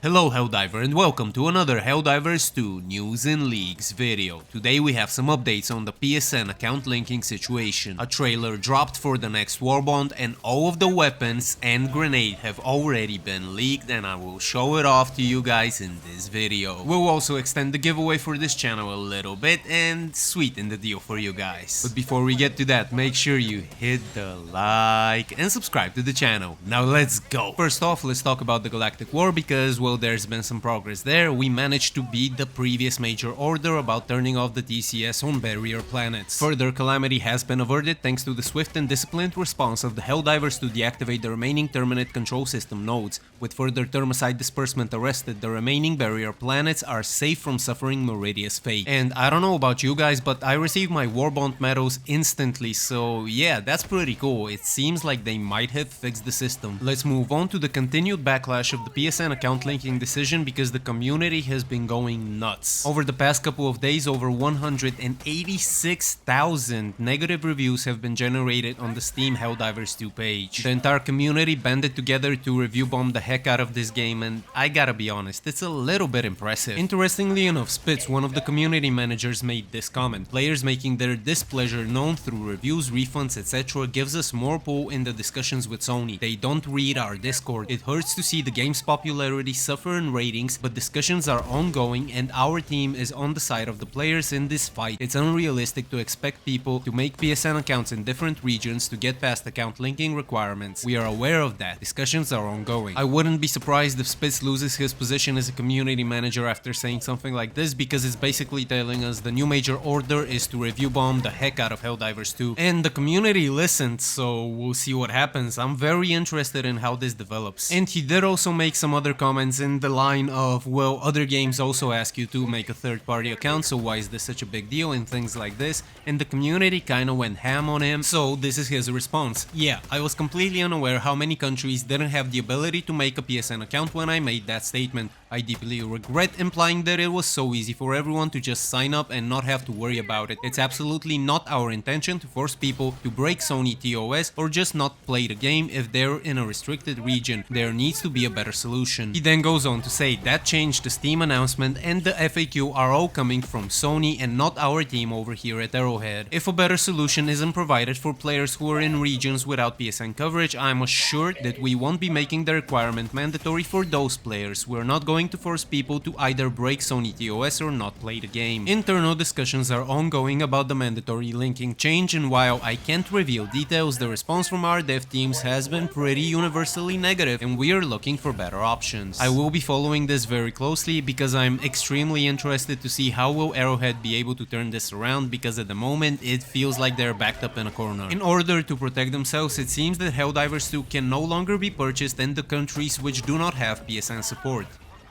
Hello Helldiver and welcome to another Helldivers 2 News and Leaks video. Today we have some updates on the PSN account linking situation. A trailer dropped for the next Warbond and all of the weapons and grenade have already been leaked and I will show it off to you guys in this video. We'll also extend the giveaway for this channel a little bit and sweeten the deal for you guys. But before we get to that, make sure you hit the like and subscribe to the channel. Now let's go! First off, let's talk about the Galactic War because well, there's been some progress there. We managed to beat the previous major order about turning off the TCS on barrier planets. Further calamity has been averted thanks to the swift and disciplined response of the Helldivers to deactivate the remaining terminate control system nodes. With further thermicide disbursement arrested, the remaining barrier planets are safe from suffering Meridia's fate. And I don't know about you guys, but I received my Warbond medals instantly, so yeah, that's pretty cool. It seems like they might have fixed the system. Let's move on to the continued backlash of the PSN account linking decision because the community has been going nuts. Over the past couple of days, over 186,000 negative reviews have been generated on the Steam Helldivers 2 page. The entire community banded together to review bomb the heck out of this game, and I gotta be honest, it's a little bit impressive. Interestingly enough, Spitz, one of the community managers, made this comment: players making their displeasure known through reviews, refunds, etc. gives us more pull in the discussions with Sony. They don't read our Discord. It hurts to see the game's popularity suffer in ratings, but discussions are ongoing and our team is on the side of the players in this fight. It's unrealistic to expect people to make PSN accounts in different regions to get past account linking requirements. We are aware of that. Discussions are ongoing. I wouldn't be surprised if Spitz loses his position as a community manager after saying something like this, because it's basically telling us the new major order is to review bomb the heck out of Helldivers 2. And the community listened, so we'll see what happens. I'm very interested in how this develops. And he did also make some other comments in the line of, well, other games also ask you to make a third-party account, so why is this such a big deal, and things like this, and the community kinda went ham on him. So this is his response: yeah, I was completely unaware how many countries didn't have the ability to make a PSN account when I made that statement. I deeply regret implying that it was so easy for everyone to just sign up and not have to worry about it. It's absolutely not our intention to force people to break Sony TOS or just not play the game if they're in a restricted region. There needs to be a better solution. He then goes on to say that change, the Steam announcement and the FAQ are all coming from Sony and not our team over here at Arrowhead. If a better solution isn't provided for players who are in regions without PSN coverage, I'm assured that we won't be making the requirement mandatory for those players. We're not going to force people to either break Sony TOS or not play the game. Internal discussions are ongoing about the mandatory linking change, and while I can't reveal details, the response from our dev teams has been pretty universally negative and we are looking for better options. I will be following this very closely because I'm extremely interested to see how will Arrowhead be able to turn this around, because at the moment it feels like they're backed up in a corner. In order to protect themselves, it seems that Helldivers 2 can no longer be purchased in the countries which do not have PSN support.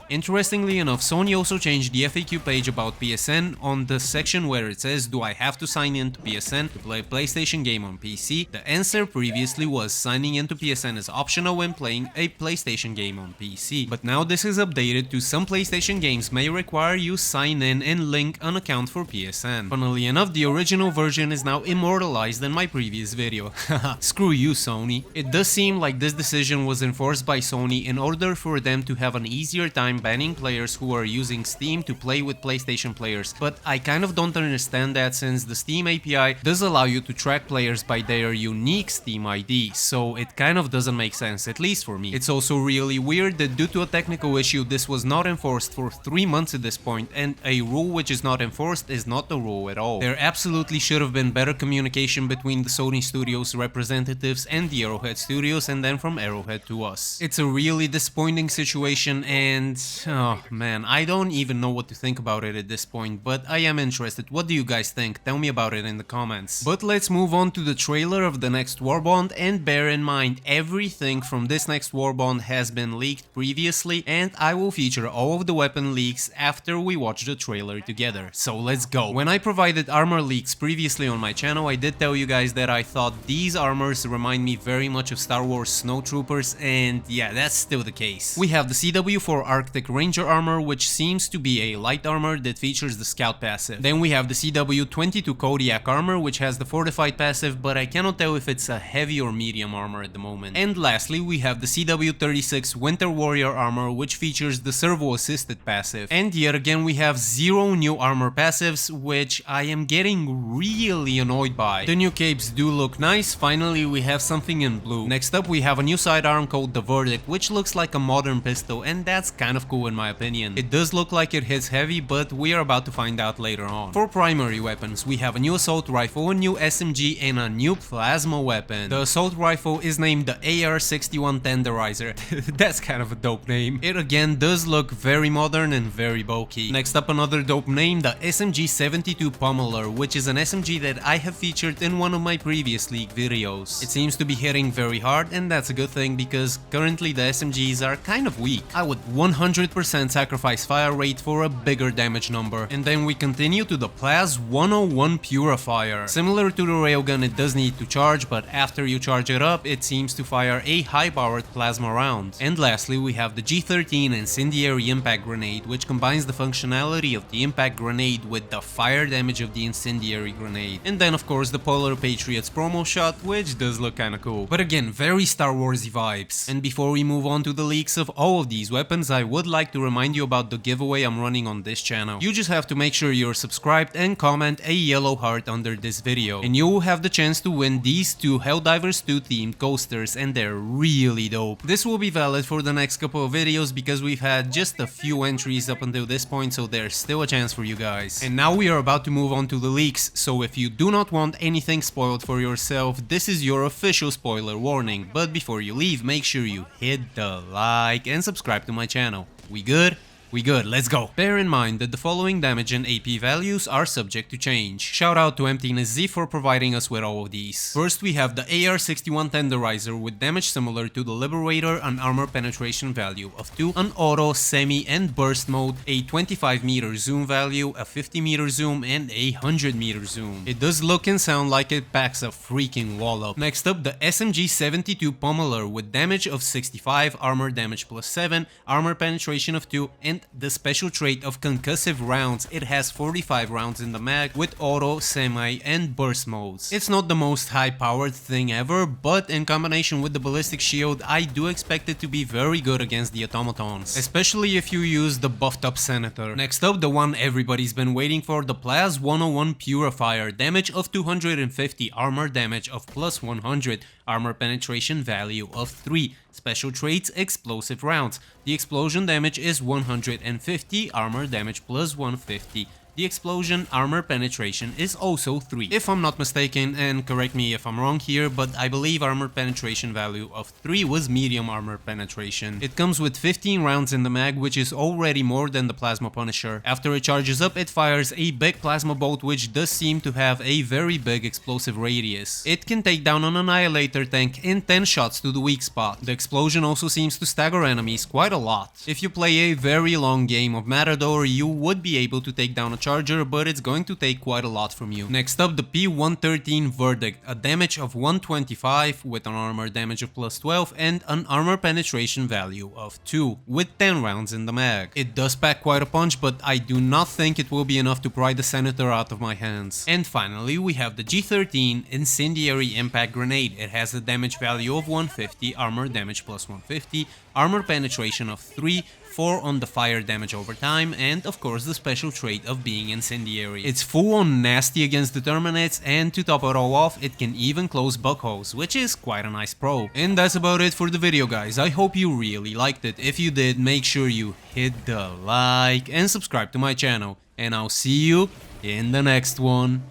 Interestingly enough, Sony also changed the FAQ page about PSN. On the section where it says, do I have to sign in to PSN to play a PlayStation game on PC? The answer previously was signing into PSN is optional when playing a PlayStation game on PC. But now this is updated to some PlayStation games may require you sign in and link an account for PSN. Funnily enough, the original version is now immortalized in my previous video. Haha, screw you, Sony. It does seem like this decision was enforced by Sony in order for them to have an easier time banning players who are using Steam to play with PlayStation players, but I kind of don't understand that, since the Steam API does allow you to track players by their unique Steam ID, so it kind of doesn't make sense, at least for me. It's also really weird that due to a technical issue this was not enforced for 3 months at this point, and a rule which is not enforced is not a rule at all. There absolutely should have been better communication between the Sony Studios representatives and the Arrowhead Studios, and then from Arrowhead to us. It's a really disappointing situation, and oh man, I don't even know what to think about it at this point, but I am interested. What do you guys think? Tell me about it in the comments. But let's move on to the trailer of the next Warbond, and bear in mind, everything from this next Warbond has been leaked previously, and I will feature all of the weapon leaks after we watch the trailer together. So let's go. When I provided armor leaks previously on my channel, I did tell you guys that I thought these armors remind me very much of Star Wars Snowtroopers, and yeah, that's still the case. We have the CW4 Arc Galactic Ranger armor, which seems to be a light armor that features the Scout passive. Then we have the CW22 Kodiak armor, which has the Fortified passive, but I cannot tell if it's a heavy or medium armor at the moment. And lastly, we have the CW36 Winter Warrior armor, which features the Servo Assisted passive. And yet again, we have 0 new armor passives, which I am getting really annoyed by. The new capes do look nice. Finally, we have something in blue. Next up, we have a new sidearm called the Verdict, which looks like a modern pistol, and that's kind of cool in my opinion. It does look like it hits heavy, but we are about to find out later on. For primary weapons, we have a new assault rifle, a new SMG, and a new plasma weapon. The assault rifle is named the AR-61 Tenderizer. That's kind of a dope name. It again does look very modern and very bulky. Next up, another dope name, the SMG-72 Pummeler, which is an SMG that I have featured in one of my previous League videos. It seems to be hitting very hard, and that's a good thing because currently the SMGs are kind of weak. I would 100% sacrifice fire rate for a bigger damage number. And then we continue to the Plas 101 Purifier. Similar to the railgun, it does need to charge, but after you charge it up, it seems to fire a high-powered plasma round. And lastly, we have the G13 Incendiary Impact Grenade, which combines the functionality of the impact grenade with the fire damage of the incendiary grenade. And then of course the Polar Patriots promo shot, which does look kinda cool. But again, very Star Warsy vibes. And before we move on to the leaks of all of these weapons, I would like to remind you about the giveaway I'm running on this channel. You just have to make sure you're subscribed and comment a yellow heart under this video, and you will have the chance to win these two Helldivers 2 themed coasters, and they're really dope. This will be valid for the next couple of videos because we've had just a few entries up until this point, so there's still a chance for you guys. And now we are about to move on to the leaks, so if you do not want anything spoiled for yourself, this is your official spoiler warning. But before you leave, make sure you hit the like and subscribe to my channel. We good? We good, let's go. Bear in mind that the following damage and AP values are subject to change. Shout out to Emptiness Z for providing us with all of these. First we have the AR-61 Tenderizer with damage similar to the Liberator, an armor penetration value of 2, an auto, semi and burst mode, a 25 meter zoom value, a 50 meter zoom and a 100 meter zoom. It does look and sound like it packs a freaking wallop. Next up, the SMG-72 Pummeler with damage of 65, armor damage plus 7, armor penetration of 2, and the special trait of concussive rounds. It has 45 rounds in the mag with auto, semi and burst modes. It's not the most high powered thing ever, but in combination with the ballistic shield, I do expect it to be very good against the automatons, especially if you use the buffed up Senator. Next up, the one everybody's been waiting for, the Plas 101 Purifier, damage of 250, armor damage of plus 100, armor penetration value of 3, special traits explosive rounds. The explosion damage is 150, armor damage plus 150. The explosion armor penetration is also 3. If I'm not mistaken, and correct me if I'm wrong here, but I believe armor penetration value of 3 was medium armor penetration. It comes with 15 rounds in the mag, which is already more than the Plasma Punisher. After it charges up, it fires a big plasma bolt, which does seem to have a very big explosive radius. It can take down an Annihilator tank in 10 shots to the weak spot. The explosion also seems to stagger enemies quite a lot. If you play a very long game of Matador, you would be able to take down a charger, but it's going to take quite a lot from you. Next up, the P113 Verdict, a damage of 125 with an armor damage of plus 12 and an armor penetration value of 2 with 10 rounds in the mag. It does pack quite a punch, but I do not think it will be enough to pry the Senator out of my hands. And finally, we have the G13 Incendiary Impact Grenade. It has a damage value of 150, armor damage plus 150, armor penetration of 3, 4 on the fire damage over time, and of course the special trait of being incendiary. It's full on nasty against the Terminates, and to top it all off, it can even close buckholes, which is quite a nice pro. And that's about it for the video, guys. I hope you really liked it. If you did, make sure you hit the like and subscribe to my channel, and I'll see you in the next one.